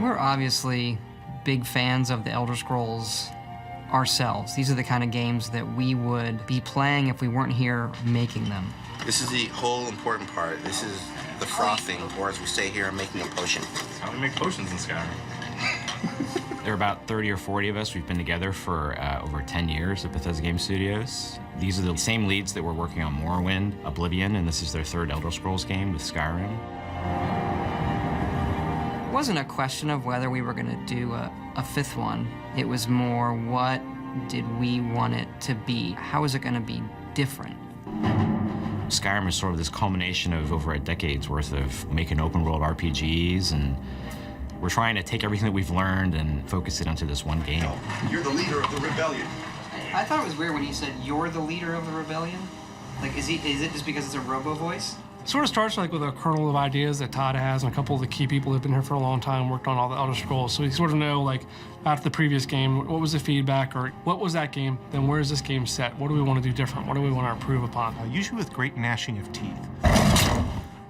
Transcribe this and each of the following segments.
We're obviously big fans of the Elder Scrolls ourselves. These are the kind of games that we would be playing if we weren't here making them. This is the whole important part. This is the frothing, or as we say here, making a potion. That's how we make potions in Skyrim. There are about 30 or 40 of us. We've been together for over 10 years at Bethesda Game Studios. These are the same leads that were working on Morrowind, Oblivion, and this is their third Elder Scrolls game with Skyrim. It wasn't a question of whether we were going to do a fifth one. It was more, what did we want it to be? How is it going to be different? Skyrim is sort of this culmination of over a decade's worth of making open world RPGs, and we're trying to take everything that we've learned and focus it onto this one game. You're the leader of the rebellion. I thought it was weird when he said, "You're the leader of the rebellion." Like, is it just because it's a robo voice? Sort of starts like with a kernel of ideas that Todd has, and a couple of the key people who've been here for a long time, worked on all the Elder Scrolls. So we sort of know, like, after the previous game, what was the feedback, or what was that game? Then where is this game set? What do we want to do different? What do we want to improve upon? Usually with great gnashing of teeth.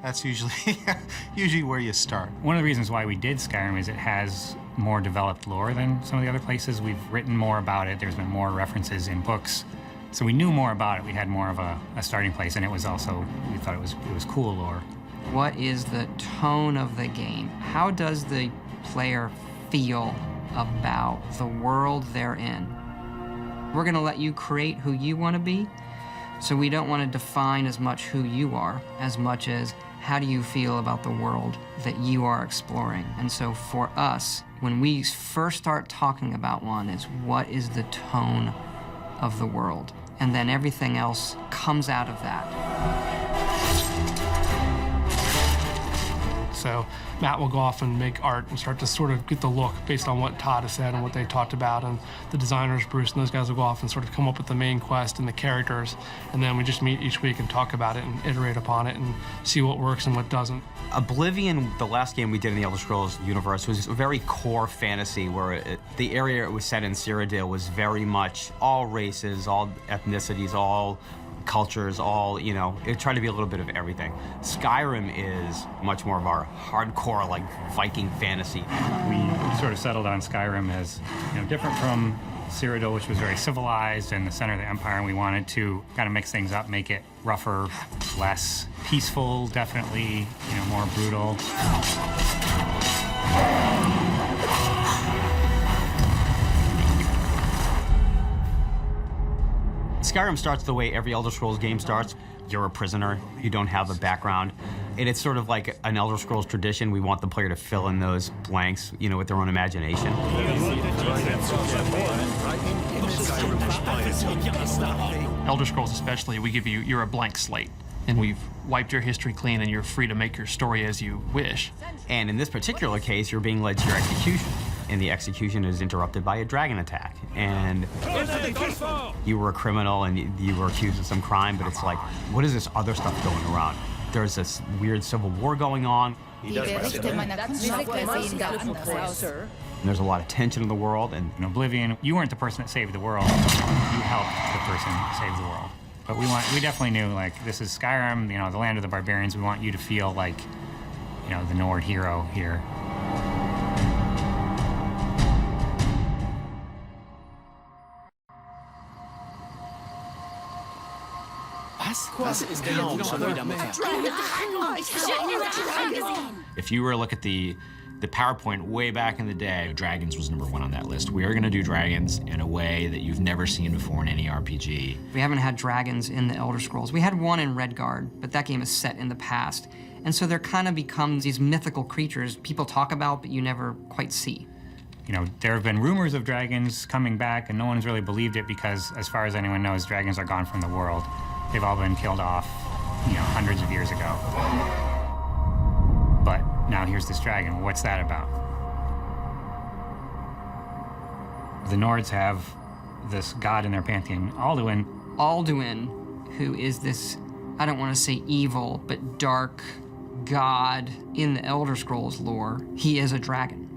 That's usually where you start. One of the reasons why we did Skyrim is it has more developed lore than some of the other places. We've written more about it. There's been more references in books. So we knew more about it. We had more of a starting place, and it was also, we thought it was cool lore. What is the tone of the game? How does the player feel about the world they're in? We're going to let you create who you want to be, so we don't want to define as much who you are as much as how do you feel about the world that you are exploring. And so for us, when we first start talking about one, it's what is the tone of the world? And then everything else comes out of that. So Matt will go off and make art and start to sort of get the look based on what Todd has said and what they talked about. And the designers, Bruce and those guys, will go off and sort of come up with the main quest and the characters. And then we just meet each week and talk about it and iterate upon it and see what works and what doesn't. Oblivion, the last game we did in the Elder Scrolls universe, was a very core fantasy where the area it was set in, Cyrodiil, was very much all races, all ethnicities, all cultures, all, you know, it tried to be a little bit of everything. Skyrim is much more of our hardcore, like, Viking fantasy. We sort of settled on Skyrim as, you know, different from Cyrodiil, which was very civilized and the center of the empire, and we wanted to kind of mix things up, make it rougher, less peaceful, definitely, you know, more brutal. Skyrim starts the way every Elder Scrolls game starts. You're a prisoner, you don't have a background. And it's sort of like an Elder Scrolls tradition. We want the player to fill in those blanks, you know, with their own imagination. Elder Scrolls especially, we give you, you're a blank slate. And we've wiped your history clean and you're free to make your story as you wish. And in this particular case, you're being led to your execution. And the execution is interrupted by a dragon attack. And you were a criminal and you were accused of some crime, but it's like, what is this other stuff going around? There's this weird civil war going on. And there's a lot of tension in the world. And in Oblivion, you weren't the person that saved the world. You helped the person save the world. But we definitely knew, like, this is Skyrim, you know, the land of the barbarians. We want you to feel like, you know, the Nord hero here. If you were to look at the PowerPoint way back in the day, dragons was #1 on that list. We are going to do dragons in a way that you've never seen before in any RPG. We haven't had dragons in the Elder Scrolls. We had one in Redguard, but that game is set in the past. And so there kind of becomes these mythical creatures people talk about, but you never quite see. You know, there have been rumors of dragons coming back, and no one's really believed it because, as far as anyone knows, dragons are gone from the world. They've all been killed off, you know, hundreds of years ago. But now here's this dragon. What's that about? The Nords have this god in their pantheon, Alduin. Alduin, who is this, I don't want to say evil, but dark god in the Elder Scrolls lore, he is a dragon.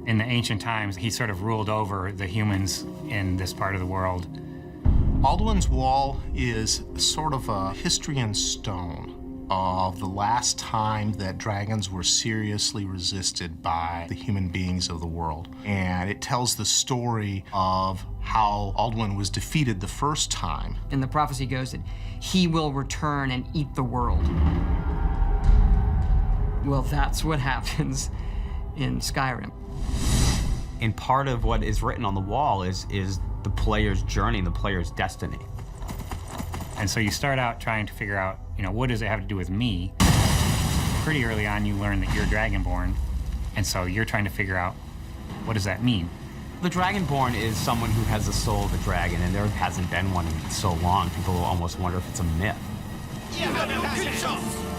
In the ancient times, he sort of ruled over the humans in this part of the world. Alduin's Wall is sort of a history in stone of the last time that dragons were seriously resisted by the human beings of the world. And it tells the story of how Alduin was defeated the first time. And the prophecy goes that he will return and eat the world. Well, that's what happens in Skyrim. And part of what is written on the wall is the player's journey, the player's destiny. And so you start out trying to figure out, what does it have to do with me? Pretty early on, you learn that you're Dragonborn, and so you're trying to figure out, what does that mean? The Dragonborn is someone who has the soul of a dragon, and there hasn't been one in so long. People almost wonder if it's a myth.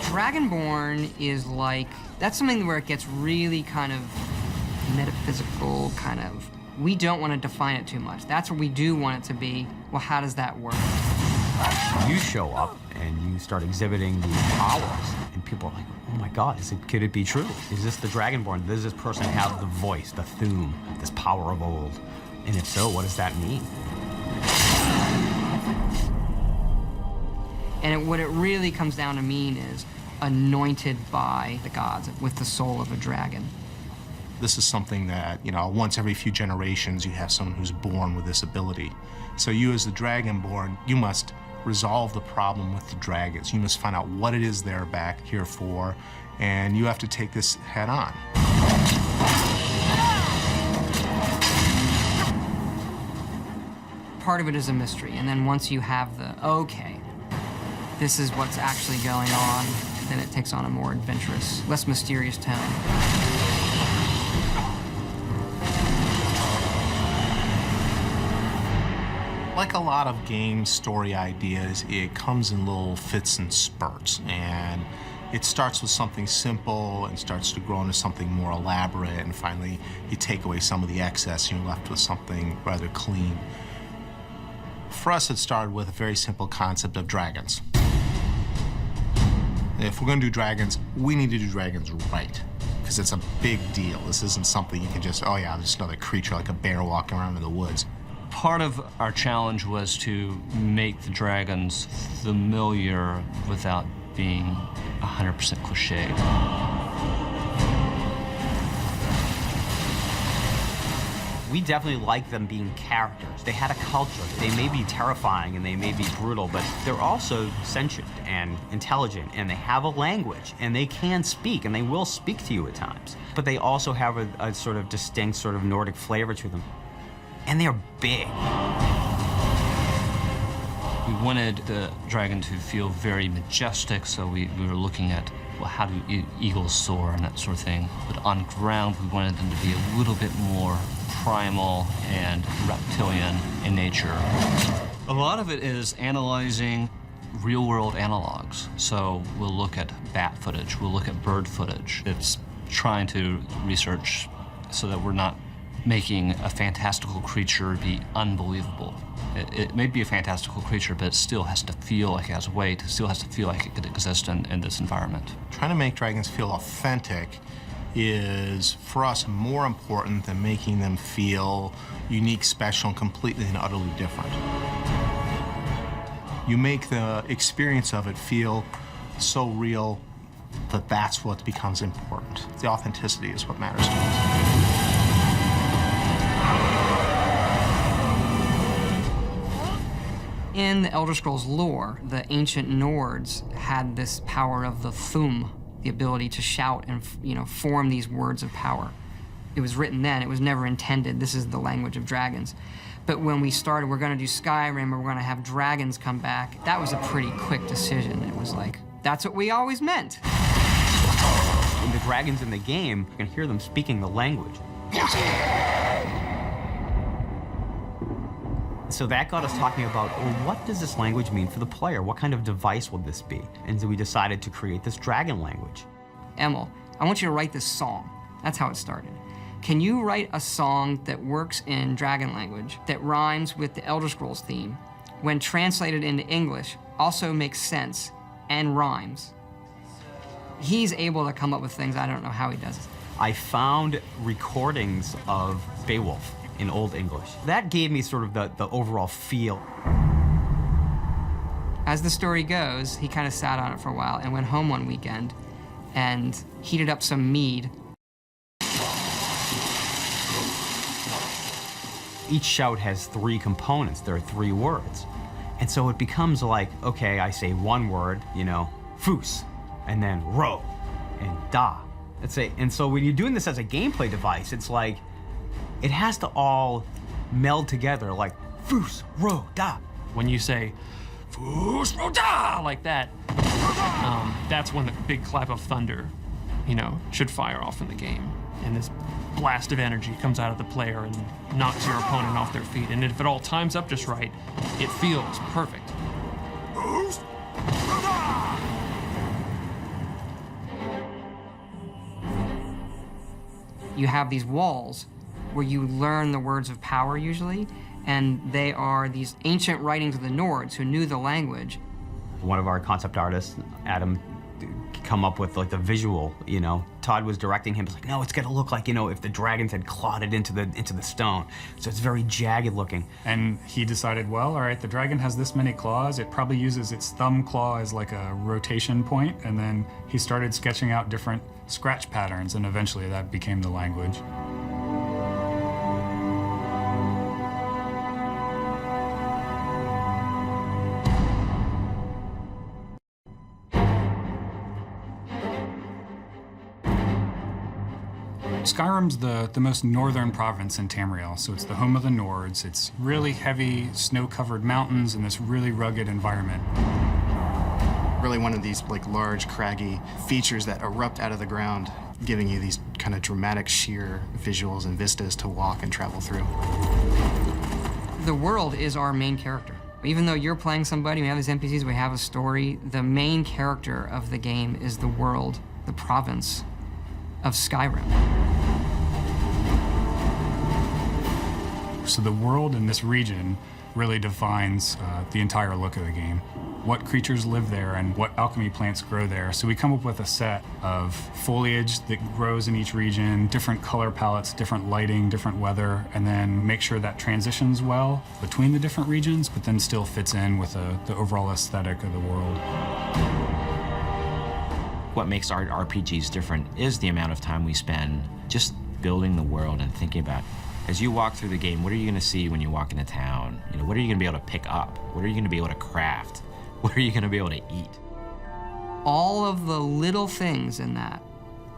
Dragonborn is like, that's something where it gets really kind of metaphysical, kind of. We don't want to define it too much. That's what we do want it to be. Well, how does that work? You show up and you start exhibiting these powers, and people are like, oh my God, could it be true? Is this the Dragonborn? Does this person have the voice, the Thu'um, this power of old? And if so, what does that mean? And what it really comes down to mean is anointed by the gods with the soul of a dragon. This is something that, once every few generations, you have someone who's born with this ability. So you as the Dragonborn, you must resolve the problem with the dragons. You must find out what it is they're back here for, and you have to take this head on. Part of it is a mystery, and then once you have okay, this is what's actually going on, then it takes on a more adventurous, less mysterious tone. Like a lot of game story ideas, it comes in little fits and spurts, and it starts with something simple and starts to grow into something more elaborate, and finally you take away some of the excess and you're left with something rather clean. For us, it started with a very simple concept of dragons. If we're going to do dragons, we need to do dragons right, because it's a big deal. This isn't something you can just, oh yeah, there's another creature like a bear walking around in the woods. Part of our challenge was to make the dragons familiar without being 100% cliched. We definitely like them being characters. They had a culture. They may be terrifying and they may be brutal, but they're also sentient and intelligent, and they have a language, and they can speak, and they will speak to you at times. But they also have a sort of distinct sort of Nordic flavor to them. And they're big. We wanted the dragon to feel very majestic, so we were looking at, well, how do eagles soar and that sort of thing. But on ground, we wanted them to be a little bit more primal and reptilian in nature. A lot of it is analyzing real-world analogs. So we'll look at bat footage, we'll look at bird footage. It's trying to research so that we're not making a fantastical creature be unbelievable. It may be a fantastical creature, but it still has to feel like it has weight. It still has to feel like it could exist in this environment. Trying to make dragons feel authentic is, for us, more important than making them feel unique, special, and completely and utterly different. You make the experience of it feel so real that that's what becomes important. The authenticity is what matters to us. In the Elder Scrolls lore, the ancient Nords had this power of the Thu'um, the ability to shout and form these words of power. It was written then, it was never intended, this is the language of dragons. But when we started, we're gonna do Skyrim, and we're gonna have dragons come back, that was a pretty quick decision. It was like, that's what we always meant. And the dragons in the game, you can hear them speaking the language. So that got us talking about, well, what does this language mean for the player? What kind of device will this be? And so we decided to create this dragon language. Emil, I want you to write this song. That's how it started. Can you write a song that works in dragon language, that rhymes with the Elder Scrolls theme, when translated into English, also makes sense and rhymes? He's able to come up with things, I don't know how he does it. I found recordings of Beowulf in Old English. That gave me sort of the overall feel. As the story goes, he kind of sat on it for a while and went home one weekend and heated up some mead. Each shout has 3 components. There are 3 words. And so it becomes like, okay, I say one word, you know, foos, and then ro, and da. And so when you're doing this as a gameplay device, it's like, it has to all meld together, like foos, ro, da. When you say, foos, ro, da, like that, that's when the big clap of thunder, you know, should fire off in the game. And this blast of energy comes out of the player and knocks your opponent off their feet. And if it all times up just right, it feels perfect. You have these walls where you learn the words of power usually, and they are these ancient writings of the Nords who knew the language. One of our concept artists, Adam, come up with like the visual, you know. Todd was directing him, was like, no, it's gonna look like, you know, if the dragons had clawed it into the stone. So it's very jagged looking. And he decided, well, all right, the dragon has this many claws. It probably uses its thumb claw as like a rotation point. And then he started sketching out different scratch patterns, and eventually that became the language. Skyrim's the most northern province in Tamriel, so it's the home of the Nords. It's really heavy, snow-covered mountains and this really rugged environment. Really one of these like large, craggy features that erupt out of the ground, giving you these kind of dramatic, sheer visuals and vistas to walk and travel through. The world is our main character. Even though you're playing somebody, we have these NPCs, we have a story, the main character of the game is the world, the province of Skyrim. So the world in this region really defines the entire look of the game. What creatures live there and what alchemy plants grow there. So we come up with a set of foliage that grows in each region, different color palettes, different lighting, different weather, and then make sure that transitions well between the different regions, but then still fits in with the overall aesthetic of the world. What makes our RPGs different is the amount of time we spend just building the world and thinking about, as you walk through the game, what are you going to see when you walk into town? You know, what are you going to be able to pick up? What are you going to be able to craft? What are you going to be able to eat? All of the little things in that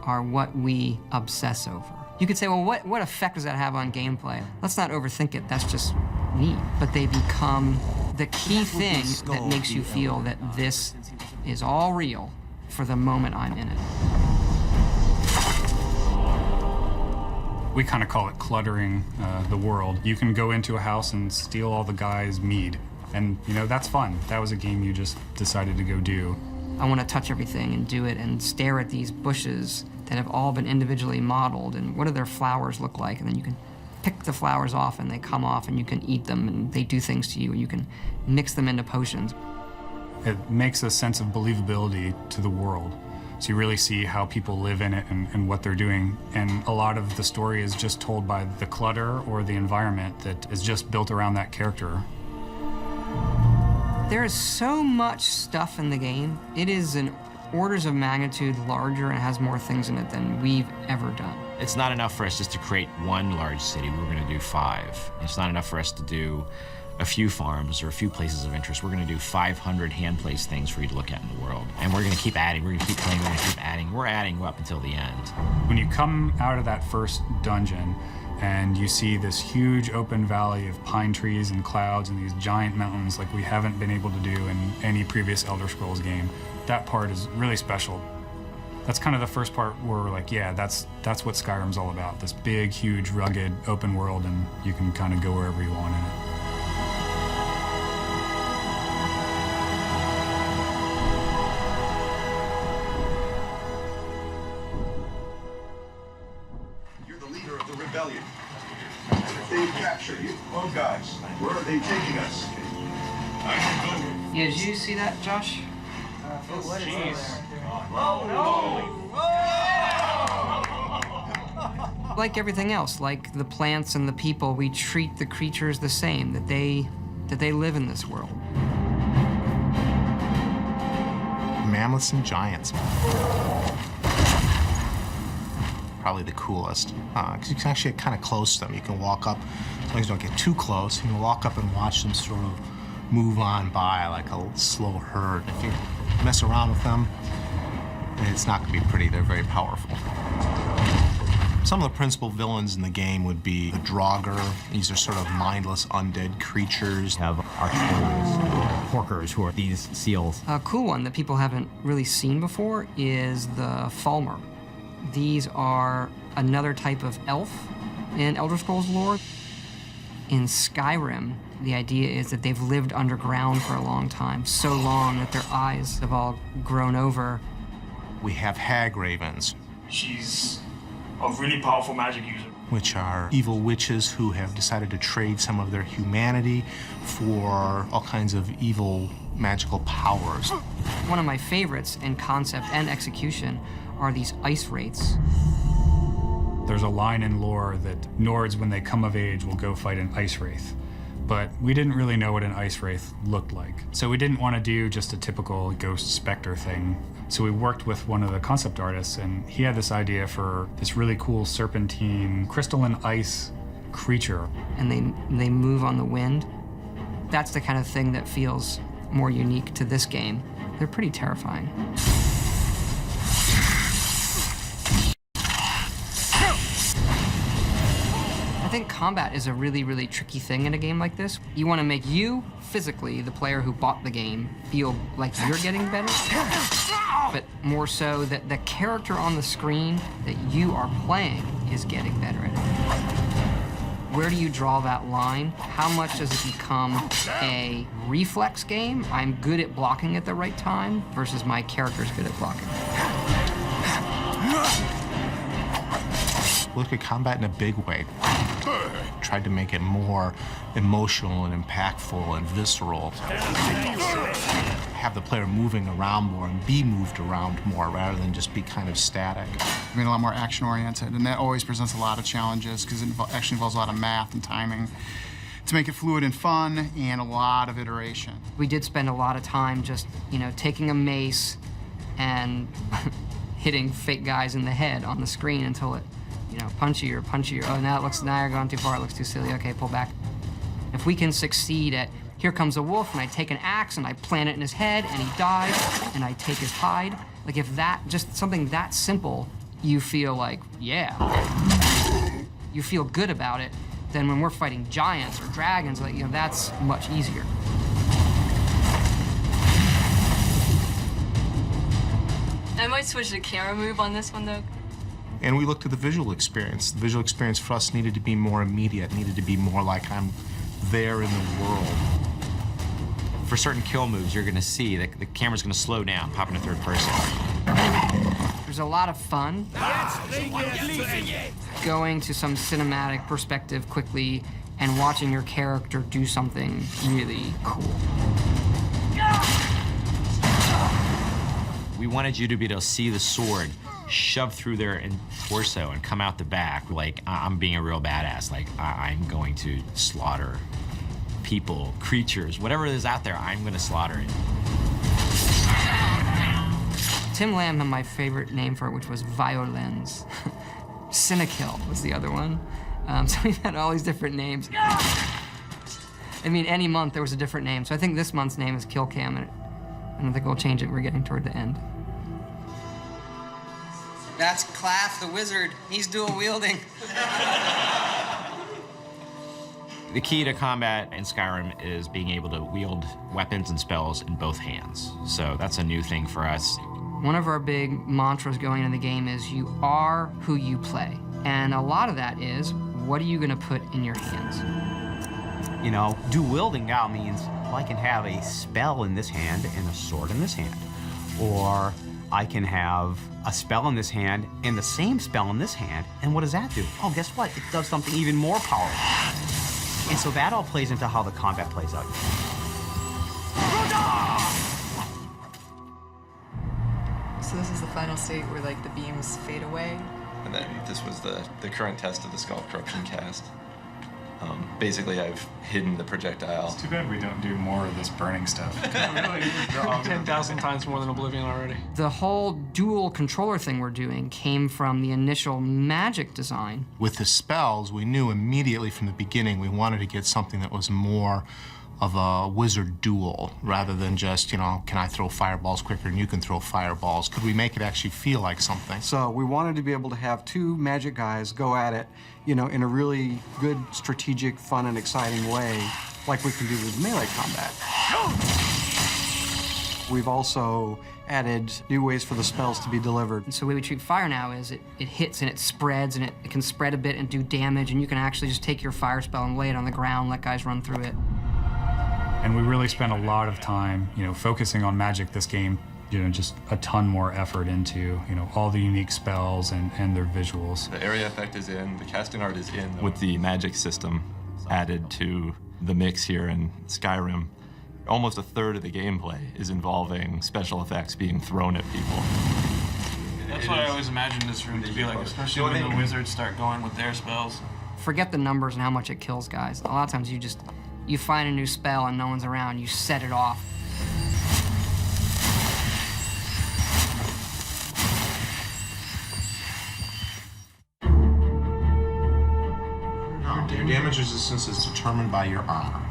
are what we obsess over. You could say, well, what effect does that have on gameplay? Let's not overthink it, that's just neat. But they become the key thing that makes you feel that this is all real for the moment I'm in it. We kind of call it cluttering the world. You can go into a house and steal all the guy's mead. And, you know, that's fun. That was a game you just decided to go do. I want to touch everything and do it and stare at these bushes that have all been individually modeled and what do their flowers look like, and then you can pick the flowers off and they come off and you can eat them and they do things to you and you can mix them into potions. It makes a sense of believability to the world. So you really see how people live in it and what they're doing. And a lot of the story is just told by the clutter or the environment that is just built around that character. There is so much stuff in the game. It is an orders of magnitude larger and has more things in it than we've ever done. It's not enough for us just to create one large city. We're going to do 5. It's not enough for us to do a few farms or a few places of interest. We're going to do 500 hand-placed things for you to look at in the world. And we're going to keep adding, we're going to keep playing, we're going to keep adding. We're adding up until the end. When you come out of that first dungeon and you see this huge open valley of pine trees and clouds and these giant mountains like we haven't been able to do in any previous Elder Scrolls game, that part is really special. That's kind of the first part where we're like, yeah, that's what Skyrim's all about. This big, huge, rugged, open world, and you can kind of go wherever you want in it. You're the leader of the rebellion. If they capture you, oh guys, where are they taking us? I can go. Yeah, did you see that, Josh? Like everything else, like the plants and the people, we treat the creatures the same, that they live in this world. mammoths and giants. Probably the coolest, because you can actually get kind of close to them. You can walk up, as long as you don't get too close, you can walk up and watch them sort of move on by like a slow herd. If you mess around with them, it's not going to be pretty. They're very powerful. Some of the principal villains in the game would be the Draugr. These are sort of mindless undead creatures. Have archers, porkers, who are these seals. A cool one that people haven't really seen before is the Falmer. These are another type of elf in Elder Scrolls lore. In Skyrim, the idea is that they've lived underground for a long time, so long that their eyes have all grown over. We have hag ravens. She's a really powerful magic user. Which are evil witches who have decided to trade some of their humanity for all kinds of evil magical powers. One of my favorites in concept and execution are these ice wraiths. There's a line in lore that Nords, when they come of age, will go fight an ice wraith. But we didn't really know what an ice wraith looked like. So we didn't want to do just a typical ghost specter thing. So we worked with one of the concept artists, and he had this idea for this really cool serpentine crystalline ice creature. And they move on the wind. That's the kind of thing that feels more unique to this game. They're pretty terrifying. I think combat is a really, really tricky thing in a game like this. You want to make you, physically, the player who bought the game, feel like you're getting better, but more so that the character on the screen that you are playing is getting better at it. Where do you draw that line? How much does it become a reflex game? I'm good at blocking at the right time versus my character's good at blocking. Look at combat in a big way. Tried to make it more emotional and impactful and visceral. Have the player moving around more and be moved around more rather than just be kind of static. I mean, a lot more action-oriented, and that always presents a lot of challenges because it actually involves a lot of math and timing to make it fluid and fun, and a lot of iteration. We did spend a lot of time just, taking a mace and hitting fake guys in the head on the screen until it, punchier. Oh, now you're going too far. It looks too silly. Okay, pull back. If we can succeed at, here comes a wolf, and I take an axe and I plant it in his head, and he dies, and I take his hide. Like, if that, just something that simple, you feel like, yeah. You feel good about it. Then when we're fighting giants or dragons, that's much easier. I might switch to camera move on this one, though. And we looked at the visual experience. The visual experience for us needed to be more immediate, needed to be more like I'm there in the world. For certain kill moves, you're going to see that the camera's going to slow down, pop into third person. There's a lot of fun going to some cinematic perspective quickly and watching your character do something really cool. We wanted you to be able to see the sword shove through their torso and come out the back like I'm being a real badass, like I'm going to slaughter people, creatures, whatever is out there, I'm going to slaughter it. Tim Lamb had my favorite name for it, which was Violens. Cinekill was the other one. So we've had all these different names. I mean, any month there was a different name. So I think this month's name is Kill Cam, and I don't think we'll change it. We're getting toward the end. That's Claff the wizard. He's dual wielding. The key to combat in Skyrim is being able to wield weapons and spells in both hands. So that's a new thing for us. One of our big mantras going into the game is you are who you play. And a lot of that is, what are you gonna put in your hands? Dual wielding now means I can have a spell in this hand and a sword in this hand. Or I can have a spell in this hand and the same spell in this hand, and what does that do? Oh, guess what? It does something even more powerful. And so that all plays into how the combat plays out. So this is the final state where the beams fade away? And then this was the current test of the Skull Corruption cast. Basically, I've hidden the projectile. It's too bad we don't do more of this burning stuff. Really? 10,000 times more than Oblivion already. The whole dual controller thing we're doing came from the initial magic design. With the spells, we knew immediately from the beginning we wanted to get something that was more of a wizard duel rather than just, you know, can I throw fireballs quicker than you can throw fireballs? Could we make it actually feel like something? So we wanted to be able to have two magic guys go at it, you know, in a really good, strategic, fun, and exciting way, like we can do with melee combat. We've also added new ways for the spells to be delivered. So the way we treat fire now is it hits and it spreads, and it can spread a bit and do damage, and you can actually just take your fire spell and lay it on the ground, let guys run through it. And we really spent a lot of time, you know, focusing on magic this game, you know, just a ton more effort into, you know, all the unique spells and their visuals. The area effect is in, the casting art is in. With the magic system added to the mix here in Skyrim, almost a third of the gameplay is involving special effects being thrown at people. That's what I always imagined this room to be like, especially when the wizards start going with their spells. Forget the numbers and how much it kills guys. A lot of times you find a new spell and no one's around, you set it off. No, your damage resistance is determined by your armor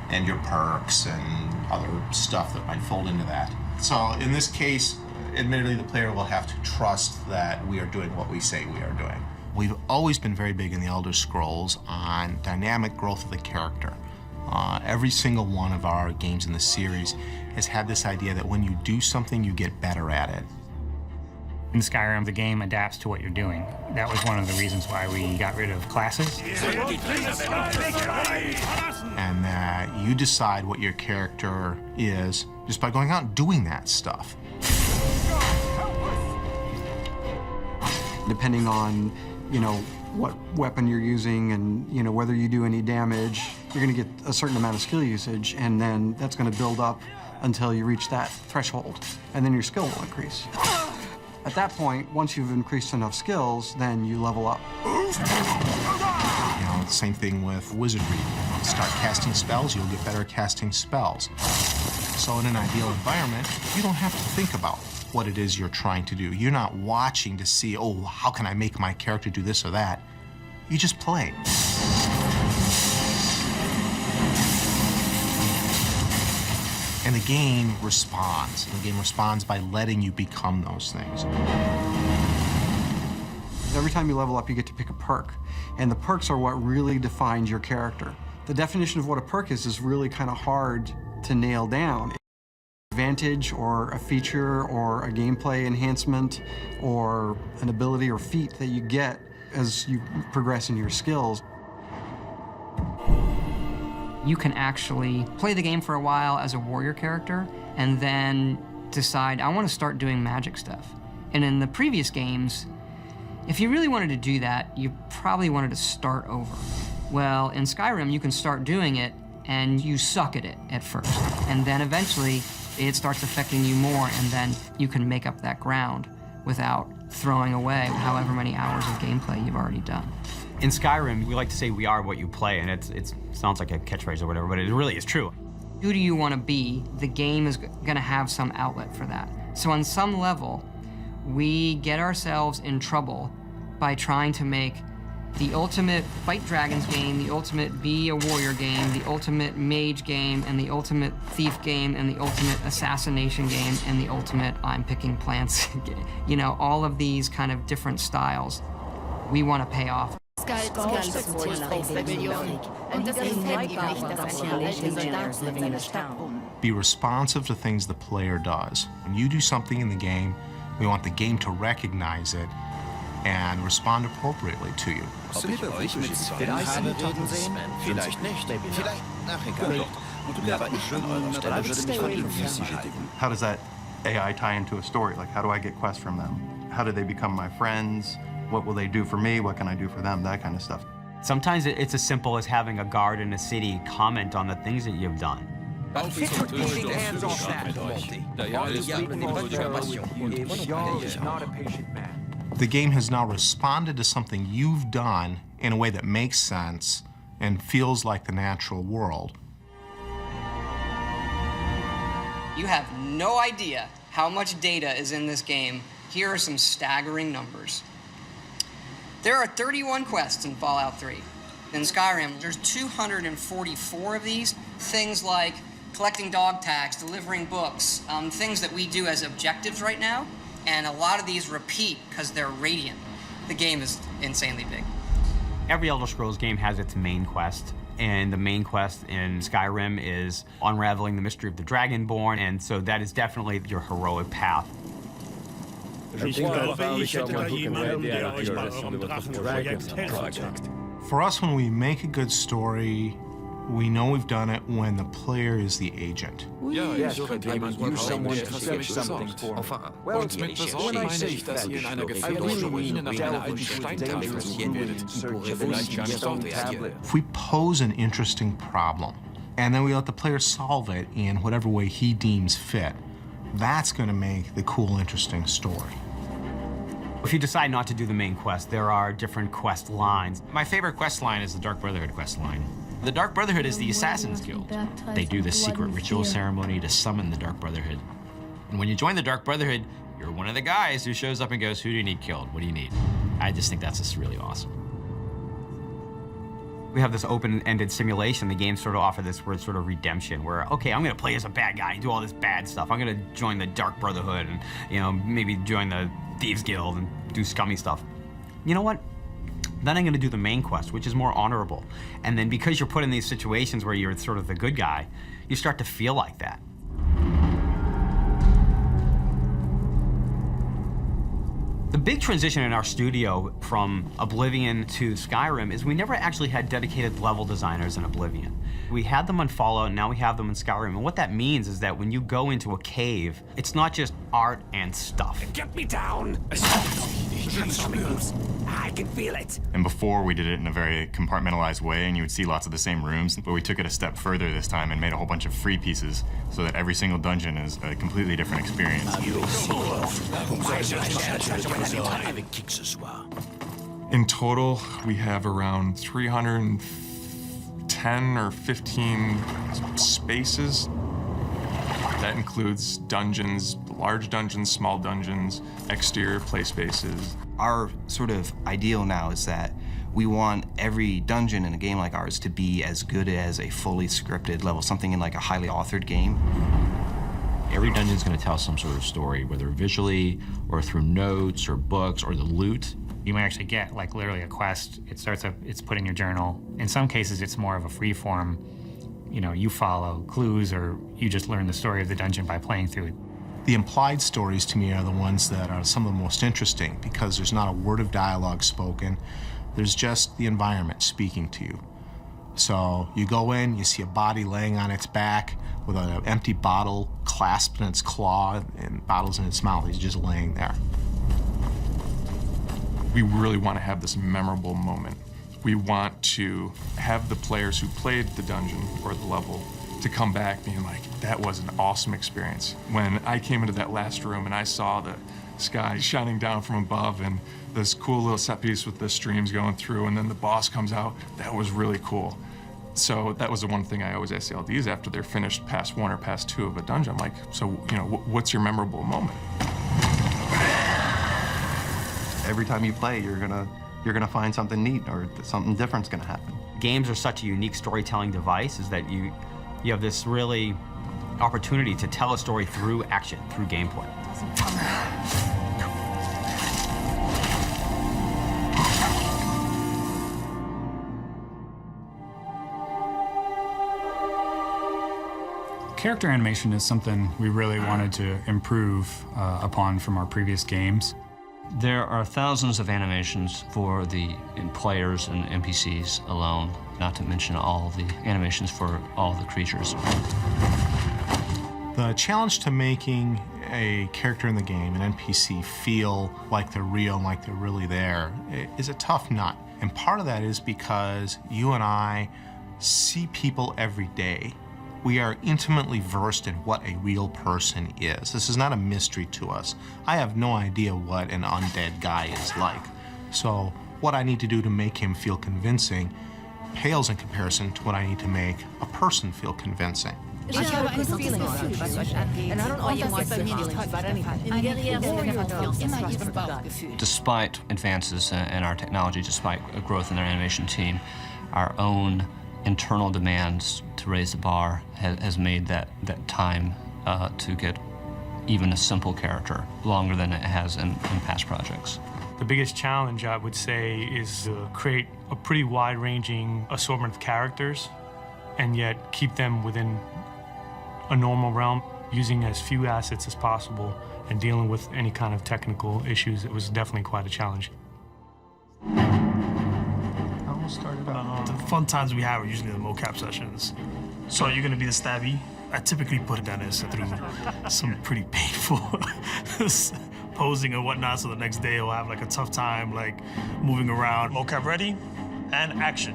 and your perks and other stuff that might fold into that. So in this case, admittedly, the player will have to trust that we are doing what we say we are doing. We've always been very big in the Elder Scrolls on dynamic growth of the character. Every single one of our games in the series has had this idea that when you do something, you get better at it. In Skyrim, the game adapts to what you're doing. That was one of the reasons why we got rid of classes. And that you decide what your character is just by going out and doing that stuff. Depending on, you know, what weapon you're using and, you know, whether you do any damage, you're going to get a certain amount of skill usage, and then that's going to build up until you reach that threshold, and then your skill will increase. At that point, once you've increased enough skills, then you level up. You know, same thing with wizardry. Start casting spells, you'll get better at casting spells. So in an ideal environment, you don't have to think about what it is you're trying to do. You're not watching to see, oh, how can I make my character do this or that? You just play. And the game responds. The game responds by letting you become those things. Every time you level up, you get to pick a perk. And the perks are what really defines your character. The definition of what a perk is really kind of hard to nail down. Advantage or a feature or a gameplay enhancement or an ability or feat that you get as you progress in your skills. You can actually play the game for a while as a warrior character and then decide, I want to start doing magic stuff. And in the previous games, if you really wanted to do that, you probably wanted to start over. Well, in Skyrim, you can start doing it and you suck at it at first. And then eventually, it starts affecting you more, and then you can make up that ground without throwing away however many hours of gameplay you've already done. In Skyrim, we like to say we are what you play, and it sounds like a catchphrase or whatever, but it really is true. Who do you want to be? The game is going to have some outlet for that. So on some level, we get ourselves in trouble by trying to make the ultimate fight dragons game, the ultimate be a warrior game, the ultimate mage game, and the ultimate thief game, and the ultimate assassination game, and the ultimate I'm picking plants game. You know, all of these kind of different styles we want to pay off. Be responsive to things the player does. When you do something in the game, we want the game to recognize it and respond appropriately to you. How does that AI tie into a story? Like, how do I get quests from them? How do they become my friends? What will they do for me? What can I do for them? That kind of stuff. Sometimes it's as simple as having a guard in a city comment on the things that you've done. The game has now responded to something you've done in a way that makes sense and feels like the natural world. You have no idea how much data is in this game. Here are some staggering numbers. There are 31 quests in Fallout 3. In Skyrim, there's 244 of these. Things like collecting dog tags, delivering books, things that we do as objectives right now. And a lot of these repeat because they're radiant. The game is insanely big. Every Elder Scrolls game has its main quest. And the main quest in Skyrim is unraveling the mystery of the Dragonborn, and so that is definitely your heroic path. For us, when we make a good story, we know we've done it when the player is the agent. Use someone to sketch something for me. Well, und mit Besorgnis meine ich, dass ihr in einer gefährlichen Ruine nach einer alten Steintafel suchen werdet, wo vielleicht gar nicht dort ist. If we pose an interesting problem, and then we let the player solve it in whatever way he deems fit, that's going to make the cool, interesting story. If you decide not to do the main quest, there are different quest lines. My favorite quest line is the Dark Brotherhood quest line. The Dark Brotherhood is the Assassin's Guild. They do the secret ritual ceremony to summon the Dark Brotherhood. And when you join the Dark Brotherhood, you're one of the guys who shows up and goes, who do you need killed? What do you need? I just think that's just really awesome. We have this open-ended simulation. The games sort of offer this word sort of redemption, where, okay, I'm gonna play as a bad guy and do all this bad stuff. I'm gonna join the Dark Brotherhood and, you know, maybe join the Thieves Guild and do scummy stuff. You know what? Then I'm gonna do the main quest, which is more honorable. And then because you're put in these situations where you're sort of the good guy, you start to feel like that. The big transition in our studio from Oblivion to Skyrim is we never actually had dedicated level designers in Oblivion. We had them on Fallout, and now we have them in Skyrim. And what that means is that when you go into a cave, it's not just art and stuff. Get me down! I can feel it. And before, we did it in a very compartmentalized way, and you would see lots of the same rooms, but we took it a step further this time and made a whole bunch of free pieces so that every single dungeon is a completely different experience. In total, we have around 310 or 15 spaces. That includes dungeons, large dungeons, small dungeons, exterior play spaces. Our sort of ideal now is that we want every dungeon in a game like ours to be as good as a fully scripted level, something in like a highly authored game. Every dungeon's going to tell some sort of story, whether visually or through notes or books or the loot. You might actually get like literally a quest. It's put in your journal. In some cases, it's more of a free form. You know, you follow clues or you just learn the story of the dungeon by playing through it. The implied stories to me are the ones that are some of the most interesting because there's not a word of dialogue spoken. There's just the environment speaking to you. So you go in, you see a body laying on its back with an empty bottle clasped in its claw and bottles in its mouth. He's just laying there. We really want to have this memorable moment. We want to have the players who played the dungeon or the level to come back being like, that was an awesome experience. When I came into that last room and I saw the sky shining down from above and this cool little set piece with the streams going through and then the boss comes out, that was really cool. So that was the one thing I always ask the LDs after they're finished past 1 or past 2 of a dungeon. I'm like, so, you know, what's your memorable moment? Every time you play, you're gonna find something neat or something different's gonna happen. Games are such a unique storytelling device is that you have this really opportunity to tell a story through action, through gameplay. Character animation is something we really wanted to improve upon from our previous games. There are thousands of animations for the players and NPCs alone, not to mention all the animations for all the creatures. The challenge to making a character in the game, an NPC, feel like they're real and like they're really there is a tough nut. And part of that is because you and I see people every day. We are intimately versed in what a real person is. This is not a mystery to us. I have no idea what an undead guy is like. So what I need to do to make him feel convincing pales in comparison to what I need to make a person feel convincing. I have a good feeling about it, and I don't always want feelings about anything. Despite advances in our technology, despite a growth in our animation team, our own internal demands to raise the bar has made that time to get even a simple character longer than it has in past projects. The biggest challenge, I would say, is to create a pretty wide-ranging assortment of characters and yet keep them within a normal realm, using as few assets as possible and dealing with any kind of technical issues. It was definitely quite a challenge. The fun times we have are usually the mocap sessions. So you're gonna be the stabby. I typically put Dennis through some pretty painful posing and whatnot, so the next day he'll have like a tough time like moving around. Mocap ready, and action.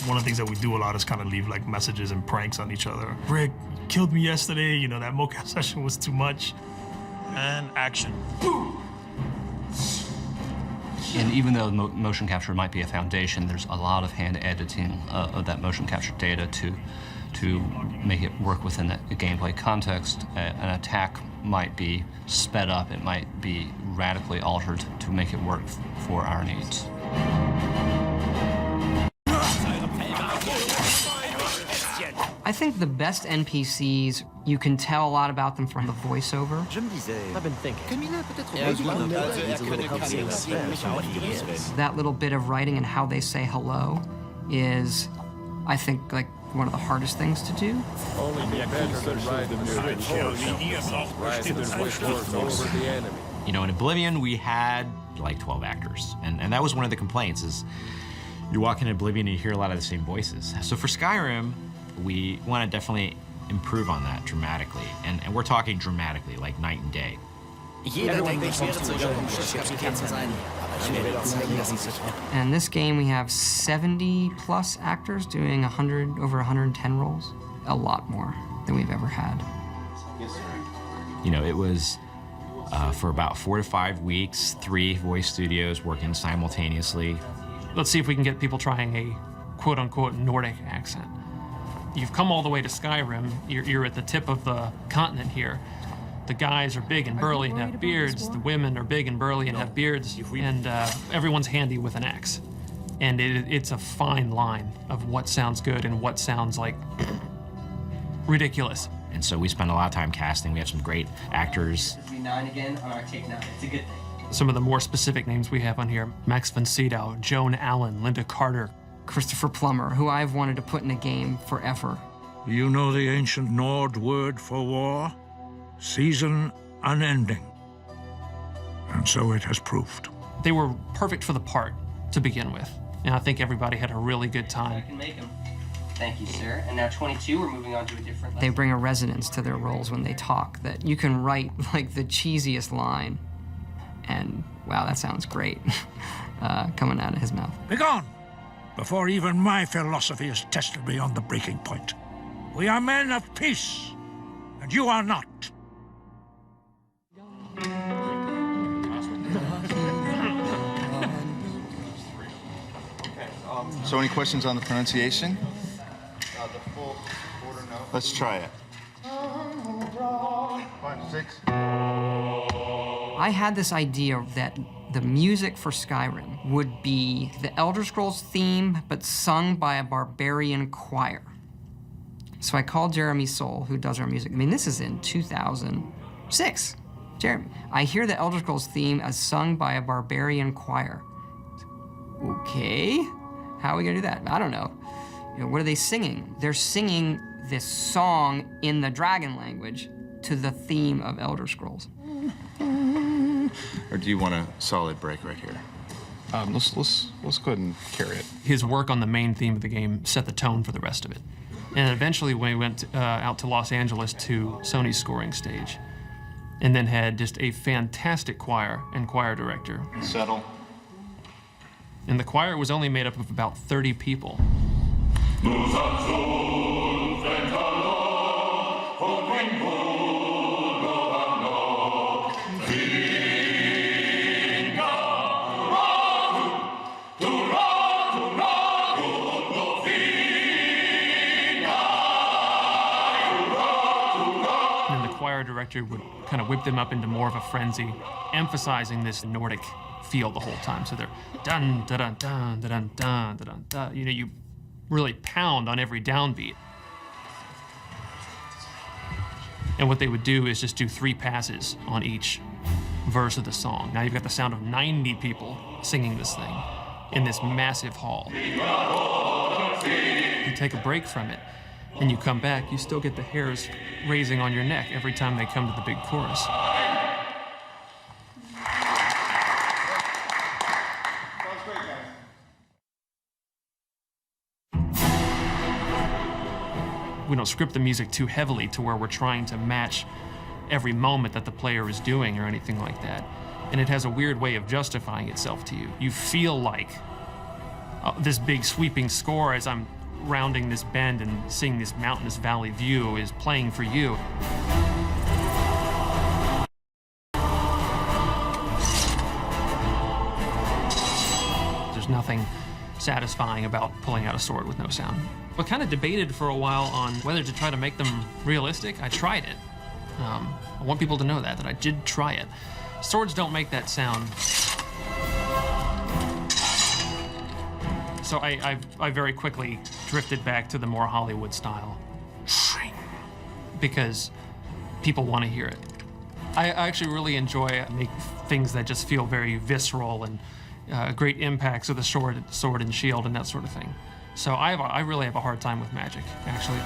One of the things that we do a lot is kind of leave like messages and pranks on each other. Rick, you killed me yesterday, you know, that mocap session was too much. And action. And even though motion capture might be a foundation, there's a lot of hand editing of that motion capture data to make it work within the gameplay context. An attack might be sped up, it might be radically altered to make it work for our needs. I think the best NPCs, you can tell a lot about them from the voiceover. I've been thinking. That little bit of writing and how they say hello is, I think, like one of the hardest things to do. You know, in Oblivion, we had like 12 actors, and that was one of the complaints is you walk in Oblivion and you hear a lot of the same voices. So for Skyrim, we want to definitely improve on that dramatically, and we're talking dramatically, like night and day. And this game, we have 70+ actors doing over 110 roles. A lot more than we've ever had. You know, it was for about 4 to 5 weeks, 3 voice studios working simultaneously. Let's see if we can get people trying a quote-unquote Nordic accent. You've come all the way to Skyrim. You're at the tip of the continent here. The guys are big and burly and have beards. The women are big and burly and have beards. And everyone's handy with an axe. And it's a fine line of what sounds good and what sounds like ridiculous. And so we spend a lot of time casting. We have some great actors. 9 again on our take 9. It's a good thing. Some of the more specific names we have on here: Max von Sydow, Joan Allen, Linda Carter, Christopher Plummer, who I've wanted to put in a game forever. You know the ancient Nord word for war? Season unending. And so it has proved. They were perfect for the part to begin with. And I think everybody had a really good time. I can make them. Thank you, sir. And now 22, we're moving on to a different They lesson. bring a resonance to their roles when they talk that you can write like the cheesiest line, and wow, that sounds great coming out of his mouth. Begone, before even my philosophy is tested beyond the breaking point. We are men of peace, and you are not. So any questions on the pronunciation? Let's try it. 5, 6. I had this idea that the music for Skyrim would be the Elder Scrolls theme, but sung by a barbarian choir. So I called Jeremy Soule, who does our music. I mean, this is in 2006. Jeremy, I hear the Elder Scrolls theme as sung by a barbarian choir. Okay, how are we gonna do that? I don't know. You know, what are they singing? They're singing this song in the dragon language to the theme of Elder Scrolls. Or do you want a solid break right here? Let's go ahead and carry it. His work on the main theme of the game set the tone for the rest of it. And eventually we went out to Los Angeles to Sony's scoring stage, and then had just a fantastic choir and choir director. Settle. And the choir was only made up of about 30 people. character would kind of whip them up into more of a frenzy, emphasizing this Nordic feel the whole time. So they're dun dun dun dun dun dun dun dun. You know, you really pound on every downbeat. And what they would do is just do 3 passes on each verse of the song. Now you've got the sound of 90 people singing this thing in this massive hall. You take a break from it, and you come back, you still get the hairs raising on your neck every time they come to the big chorus. We don't script the music too heavily to where we're trying to match every moment that the player is doing or anything like that. And it has a weird way of justifying itself to you. You feel like this big sweeping score as I'm rounding this bend and seeing this mountainous valley view is playing for you. There's nothing satisfying about pulling out a sword with no sound. We kind of debated for a while on whether to try to make them realistic. I tried it. I want people to know that I did try it. Swords don't make that sound. So I very quickly drifted back to the more Hollywood style. Because people want to hear it. I actually really enjoy making things that just feel very visceral and great impacts of the sword and shield and that sort of thing. So I really have a hard time with magic, actually.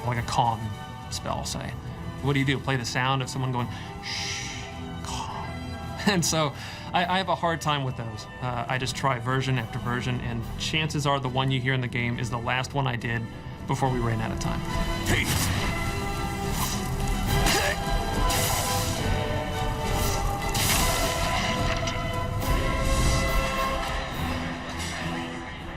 Like a calm spell, say. What do? Play the sound of someone going, shh, calm. And so I have a hard time with those. I just try version after version, and chances are the one you hear in the game is the last one I did before we ran out of time.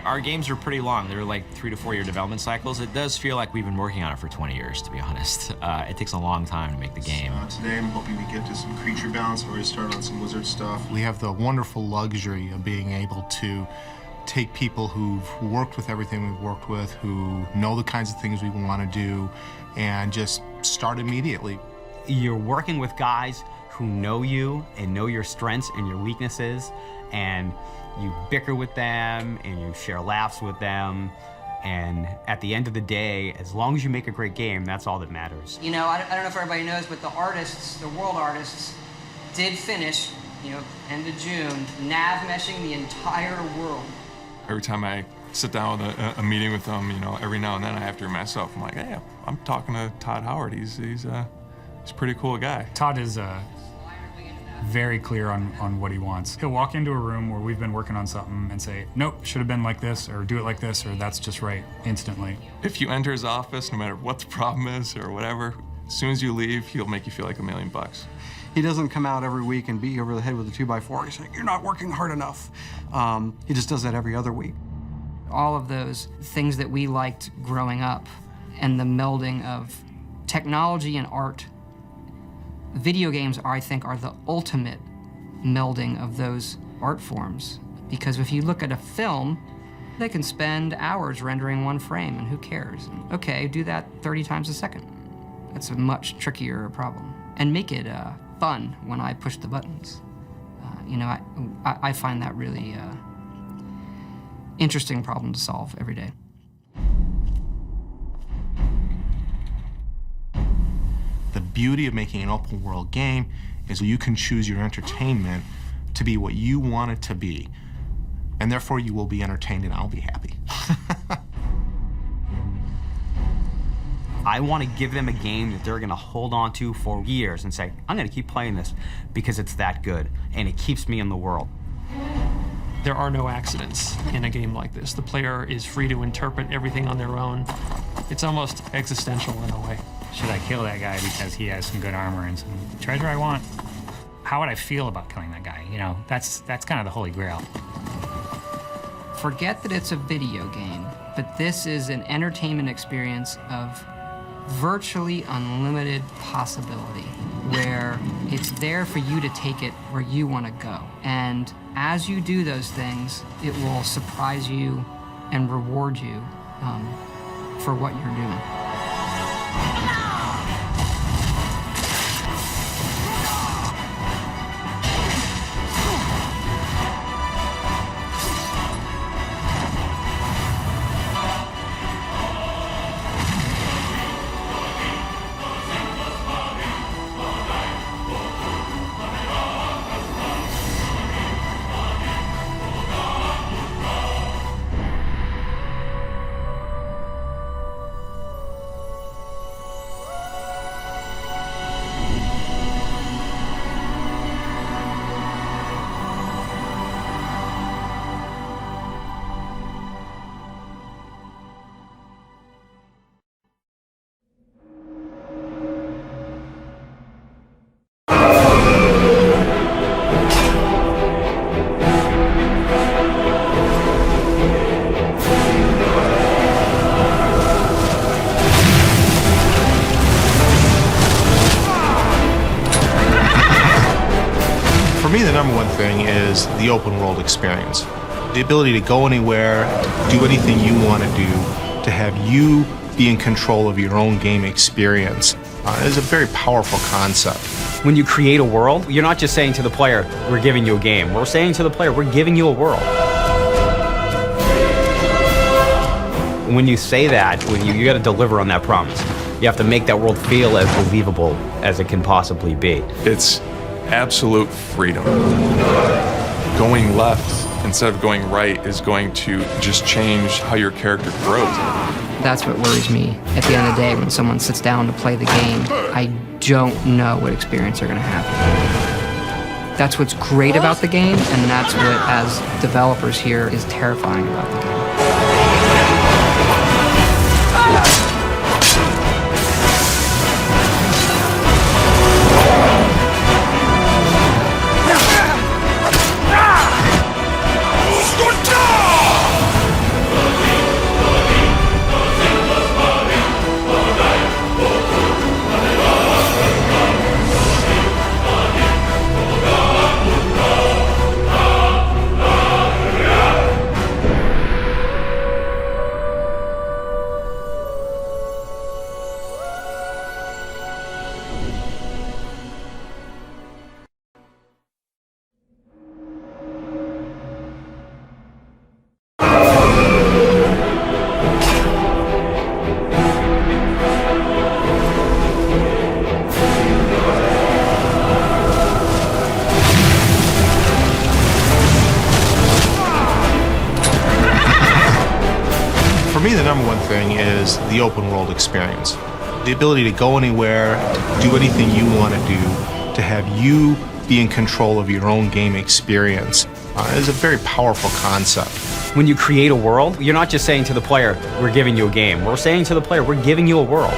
Our games are pretty long. They're like 3 to 4 year development cycles. It does feel like we've been working on it for 20 years, to be honest. It takes a long time to make the game. Today I'm hoping to get to some creature balance. I've already started on some wizard stuff. We have the wonderful luxury of being able to take people who've worked with everything we've worked with, who know the kinds of things we want to do, and just start immediately. You're working with guys who know you and know your strengths and your weaknesses, and you bicker with them and you share laughs with them. And at the end of the day, as long as you make a great game, that's all that matters. You know, I don't know if everybody knows, but the artists, the world artists, did finish, you know, end of June, nav meshing the entire world. Every time I sit down with a meeting with them, you know, every now and then I have to remind myself, I'm like, hey, I'm talking to Todd Howard. He's a pretty cool guy. Todd is very clear on what he wants. He'll walk into a room where we've been working on something and say, nope, should have been like this, or do it like this, or that's just right, instantly. If you enter his office, no matter what the problem is or whatever, as soon as you leave, he'll make you feel like $1 million. He doesn't come out every week and beat you over the head with a 2x4. He's like, you're not working hard enough. He just does that every other week. All of those things that we liked growing up and the melding of technology and art. Video games, I think, are the ultimate melding of those art forms. Because if you look at a film, they can spend hours rendering one frame, and who cares? Okay, do that 30 times a second. That's a much trickier problem. And make it fun when I push the buttons. You know, I find that really interesting problem to solve every day. The beauty of making an open world game is you can choose your entertainment to be what you want it to be. And therefore you will be entertained and I'll be happy. I want to give them a game that they're going to hold on to for years and say, I'm going to keep playing this because it's that good and it keeps me in the world. There are no accidents in a game like this. The player is free to interpret everything on their own. It's almost existential in a way. Should I kill that guy because he has some good armor and some treasure I want? How would I feel about killing that guy? You know, that's kind of the holy grail. Forget that it's a video game, but this is an entertainment experience of virtually unlimited possibility, where it's there for you to take it where you want to go. And as you do those things, it will surprise you and reward you for what you're doing. For me, the number one thing is the open world experience. The ability to go anywhere, do anything you want to do, to have you be in control of your own game experience is a very powerful concept. When you create a world, you're not just saying to the player, we're giving you a game. We're saying to the player, we're giving you a world. When you say that, you got to deliver on that promise. You have to make that world feel as believable as it can possibly be. It's absolute freedom. Going left instead of going right is going to just change how your character grows. That's what worries me. At the end of the day, when someone sits down to play the game, I don't know what experience they're going to have. That's what's great about the game, and that's what, as developers here, is terrifying about the game. For me, the number one thing is the open world experience. The ability to go anywhere, do anything you want to do, to have you be in control of your own game experience is a very powerful concept. When you create a world, you're not just saying to the player, we're giving you a game. We're saying to the player, we're giving you a world.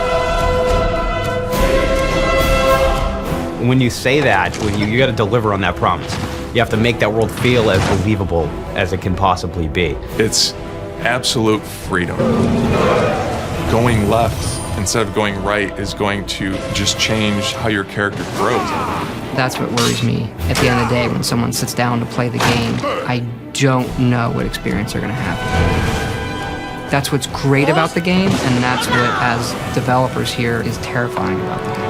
When you say that, you got to deliver on that promise. You have to make that world feel as believable as it can possibly be. It's absolute freedom. Going left instead of going right is going to just change how your character grows. That's what worries me. At the end of the day, when someone sits down to play the game, I don't know what experience they're going to have. That's what's great about the game, and that's what, as developers here, is terrifying about the game.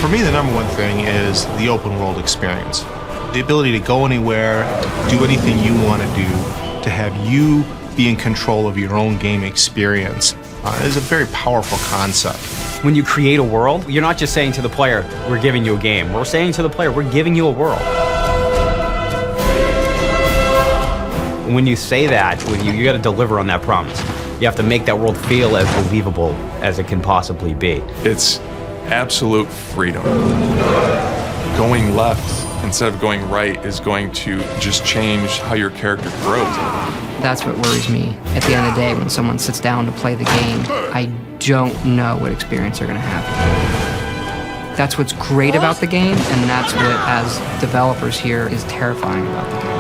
For me, the number one thing is the open world experience. The ability to go anywhere, do anything you want to do, to have you be in control of your own game experience is a very powerful concept. When you create a world, you're not just saying to the player, we're giving you a game. We're saying to the player, we're giving you a world. When you say that, you got to deliver on that promise. You have to make that world feel as believable as it can possibly be. It's absolute freedom. Going left instead of going right is going to just change how your character grows. That's what worries me. At the end of the day, when someone sits down to play the game, I don't know what experience they're going to have. That's what's great about the game, and that's what, as developers here, is terrifying about the game.